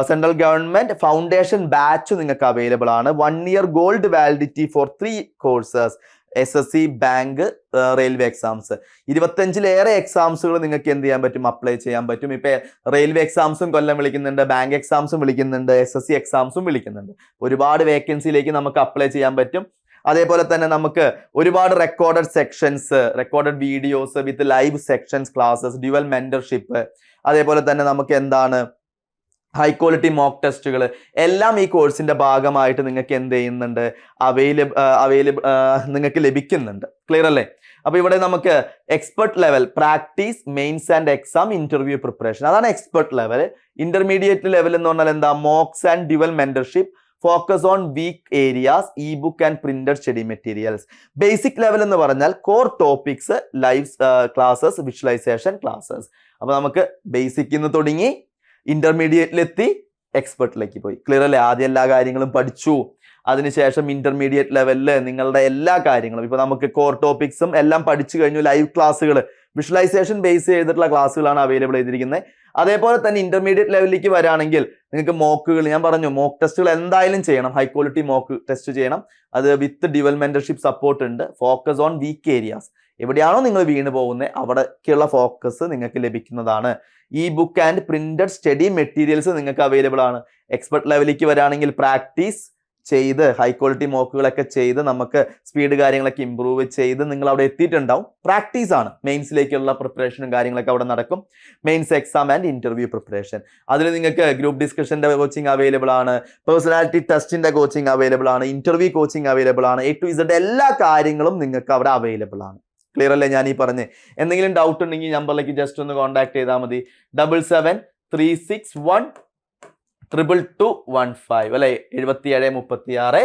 S1: സെൻട്രൽ ഗവൺമെന്റ് ഫൗണ്ടേഷൻ ബാച്ച് നിങ്ങൾക്ക് അവൈലബിൾ ആണ്. 1 year gold validity for 3 courses, SSC, bank, railway exams. 25ലേറെ എക്സാംസുകൾ നിങ്ങൾക്ക് എന്ത് ചെയ്യാൻ പറ്റും, അപ്ലൈ ചെയ്യാൻ പറ്റും. ഇപ്പൊ റെയിൽവേ എക്സാംസും കൊല്ലം വിളിക്കുന്നുണ്ട്, ബാങ്ക് എക്സാംസും വിളിക്കുന്നുണ്ട്, SSC എക്സാംസും വിളിക്കുന്നുണ്ട്. ഒരുപാട് വേക്കൻസിയിലേക്ക് നമുക്ക് അപ്ലൈ ചെയ്യാൻ പറ്റും. അതേപോലെ തന്നെ നമുക്ക് ഒരുപാട് റെക്കോർഡഡ് സെക്ഷൻസ്, റെക്കോർഡഡ് വീഡിയോസ് വിത്ത് live sections classes, dual mentorship, അതേപോലെ തന്നെ നമുക്ക് എന്താണ് ഹൈ ക്വാളിറ്റി മോക്ക് ടെസ്റ്റുകൾ എല്ലാം ഈ കോഴ്സിന്റെ ഭാഗമായിട്ട് നിങ്ങൾക്ക് എന്ത് ചെയ്യുന്നുണ്ട്, നിങ്ങൾക്ക് ലഭിക്കുന്നുണ്ട്. ക്ലിയർ അല്ലേ? അപ്പൊ ഇവിടെ നമുക്ക് expert level, practice, mains and exam, interview preparation, അതാണ് എക്സ്പെർട്ട് ലെവൽ. ഇന്റർമീഡിയറ്റ് ലെവൽ എന്ന് പറഞ്ഞാൽ എന്താ, mocks and dual mentorship, focus on weak areas, e book and printed study materials. Basic level എന്ന് പറഞ്ഞാൽ core topics, live classes, visualisation classes. അപ്പൊ നമുക്ക് ബേസിക് നിന്ന് തുടങ്ങി ഇന്റർമീഡിയറ്റിലെത്തി എക്സ്പെർട്ടിലേക്ക് പോയി. ക്ലിയർ അല്ലേ? ആദ്യം എല്ലാ കാര്യങ്ങളും പഠിച്ചു, അതിനുശേഷം ഇന്റർമീഡിയറ്റ് ലെവലിൽ നിങ്ങളുടെ എല്ലാ കാര്യങ്ങളും, ഇപ്പൊ നമുക്ക് കോർ ടോപ്പിക്സും എല്ലാം പഠിച്ചു കഴിഞ്ഞു. ലൈവ് ക്ലാസ്സുകൾ, വിഷ്വലൈസേഷൻ ബേസ് ചെയ്തിട്ടുള്ള ക്ലാസ്സുകളാണ് അവൈലബിൾ ചെയ്തിരിക്കുന്നത്. അതേപോലെ തന്നെ ഇന്റർമീഡിയറ്റ് ലെവലിലേക്ക് വരാണെങ്കിൽ നിങ്ങൾക്ക് മോക്കുകൾ, ഞാൻ പറഞ്ഞു മോക്ക് ടെസ്റ്റുകൾ എന്തായാലും ചെയ്യണം, ഹൈ ക്വാളിറ്റി മോക്ക് ടെസ്റ്റ് ചെയ്യണം. അത് വിത്ത് ഡ്യുവൽ മെന്റർഷിപ്പ് സപ്പോർട്ട് ഉണ്ട്. ഫോക്കസ് ഓൺ വീക്ക് ഏരിയാസ്, എവിടെയാണോ നിങ്ങൾ വീണ് പോകുന്നത് അവിടേക്കുള്ള ഫോക്കസ് നിങ്ങൾക്ക് ലഭിക്കുന്നതാണ്. E book and printed study materials നിങ്ങൾക്ക് അവൈലബിൾ ആണ്. എക്സ്പെർട്ട് ലെവലിലേക്ക് വരാണെങ്കിൽ പ്രാക്ടീസ് ചെയ്ത് ഹൈ ക്വാളിറ്റി മോക്കുകളൊക്കെ ചെയ്ത് നമുക്ക് സ്പീഡ് കാര്യങ്ങളൊക്കെ ഇമ്പ്രൂവ് ചെയ്ത് നിങ്ങൾ അവിടെ എത്തിയിട്ടുണ്ടാവും. പ്രാക്ടീസ് ആണ്. മെയിൻസിലേക്കുള്ള പ്രിപ്പറേഷനും കാര്യങ്ങളൊക്കെ അവിടെ നടക്കും. Mains exam and interview preparation, അതിൽ നിങ്ങൾക്ക് ഗ്രൂപ്പ് ഡിസ്കഷന്റെ കോച്ചിങ് അവൈലബിൾ ആണ്, പേഴ്സണാലിറ്റി ടെസ്റ്റിന്റെ കോച്ചിങ് അവൈലബിൾ ആണ്, ഇന്റർവ്യൂ കോച്ചിങ് അവൈലബിൾ ആണ്. A to Z എല്ലാ കാര്യങ്ങളും നിങ്ങൾക്ക് അവിടെ അവൈലബിൾ ആണ്. ക്ലിയർ അല്ലേ? ഞാൻ ഈ പറഞ്ഞ് എന്തെങ്കിലും ഡൗട്ട് ഉണ്ടെങ്കിൽ നമ്പറിലേക്ക് ജസ്റ്റ് ഒന്ന് കോൺടാക്ട് ചെയ്താൽ മതി. 7736122215 അല്ലെ, 7736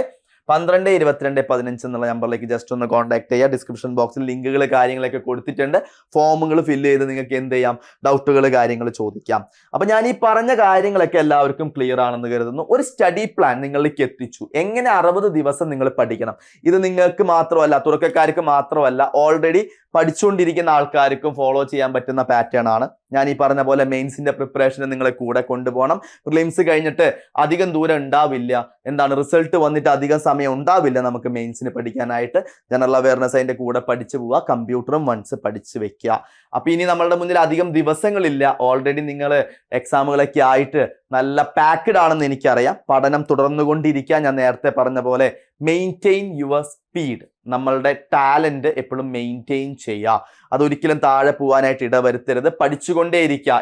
S1: 12 22 15 എന്നുള്ള നമ്പറിലേക്ക് ജസ്റ്റ് ഒന്ന് കോൺടാക്ട് ചെയ്യുക. ഡിസ്ക്രിപ്ഷൻ ബോക്സിൽ ലിങ്കുകൾ കാര്യങ്ങളൊക്കെ കൊടുത്തിട്ടുണ്ട്. ഫോമുകൾ ഫില്ല് ചെയ്ത് നിങ്ങൾക്ക് എന്ത് ചെയ്യാം, ഡൗട്ടുകൾ കാര്യങ്ങൾ ചോദിക്കാം. അപ്പൊ ഞാൻ ഈ പറഞ്ഞ കാര്യങ്ങളൊക്കെ എല്ലാവർക്കും ക്ലിയർ ആണെന്ന് കരുതുന്നു. ഒരു സ്റ്റഡി പ്ലാൻ നിങ്ങളിലേക്ക് എത്തിച്ചു. എങ്ങനെ 60 ദിവസം നിങ്ങൾ പഠിക്കണം, ഇത് നിങ്ങൾക്ക് മാത്രമല്ല, തുടക്കക്കാർക്ക് മാത്രമല്ല, ഓൾറെഡി പഠിച്ചുകൊണ്ടിരിക്കുന്ന ആൾക്കാർക്കും ഫോളോ ചെയ്യാൻ പറ്റുന്ന പാറ്റേൺ ആണ്. ഞാൻ ഈ പറഞ്ഞ പോലെ മെയിൻസിന്റെ പ്രിപ്പറേഷന് നിങ്ങളെ കൂടെ കൊണ്ടുപോകണം. പ്രിലിംസ് കഴിഞ്ഞിട്ട് അധികം ദൂരം ഉണ്ടാവില്ല, എന്താണ് റിസൾട്ട് വന്നിട്ട് അധികം സമയം ഉണ്ടാവില്ല നമുക്ക് മെയിൻസിന് പഠിക്കാനായിട്ട്. ജനറൽ അവയർനെസ് അതിന്റെ കൂടെ പഠിച്ചു പോവുക, കമ്പ്യൂട്ടറും വൺസ് പഠിച്ചു വെക്കുക. അപ്പൊ ഇനി നമ്മളുടെ മുന്നിൽ അധികം ദിവസങ്ങളില്ല. ഓൾറെഡി നിങ്ങൾ എക്സാമുകളൊക്കെ ആയിട്ട് നല്ല പാക്ഡ് ആണെന്ന് എനിക്കറിയാം. പഠനം തുടർന്നുകൊണ്ടിരിക്കുക. ഞാൻ നേരത്തെ പറഞ്ഞ പോലെ മെയിൻറ്റെയിൻ യുവർ സ്പീഡ്, നമ്മളുടെ ടാലന്റ് എപ്പോഴും മെയിൻറ്റെയിൻ ചെയ്യുക. അതൊരിക്കലും താഴെ പോകാനായിട്ട് ഇടവരുത്തരുത്. പഠിച്ചുകൊണ്ടേയിരിക്കുക.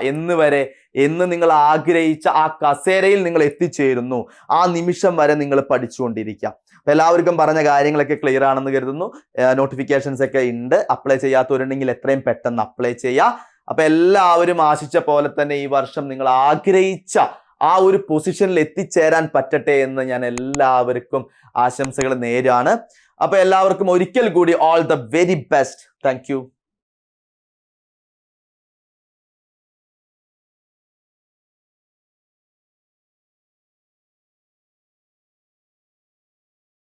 S1: എന്ന് നിങ്ങൾ ആഗ്രഹിച്ച ആ കസേരയിൽ നിങ്ങൾ എത്തിച്ചേരുന്നു, ആ നിമിഷം വരെ നിങ്ങൾ പഠിച്ചുകൊണ്ടിരിക്കുക. എല്ലാവർക്കും പറഞ്ഞ കാര്യങ്ങളൊക്കെ ക്ലിയർ ആണെന്ന് കരുതുന്നു. നോട്ടിഫിക്കേഷൻസ് ഒക്കെ ഉണ്ട്. അപ്ലൈ ചെയ്യാത്തവരുണ്ടെങ്കിൽ എത്രയും പെട്ടെന്ന് അപ്ലൈ ചെയ്യുക. അപ്പൊ എല്ലാവരും ആശിച്ച പോലെ തന്നെ ഈ വർഷം നിങ്ങൾ ആഗ്രഹിച്ച ആ ഒരു പൊസിഷനിൽ എത്തിച്ചേരാൻ പറ്റട്ടെ എന്ന് ഞാൻ എല്ലാവർക്കും ആശംസകൾ നേരാണ്. അപ്പൊ എല്ലാവർക്കും ഒരിക്കൽ കൂടി all the very best. Thank you.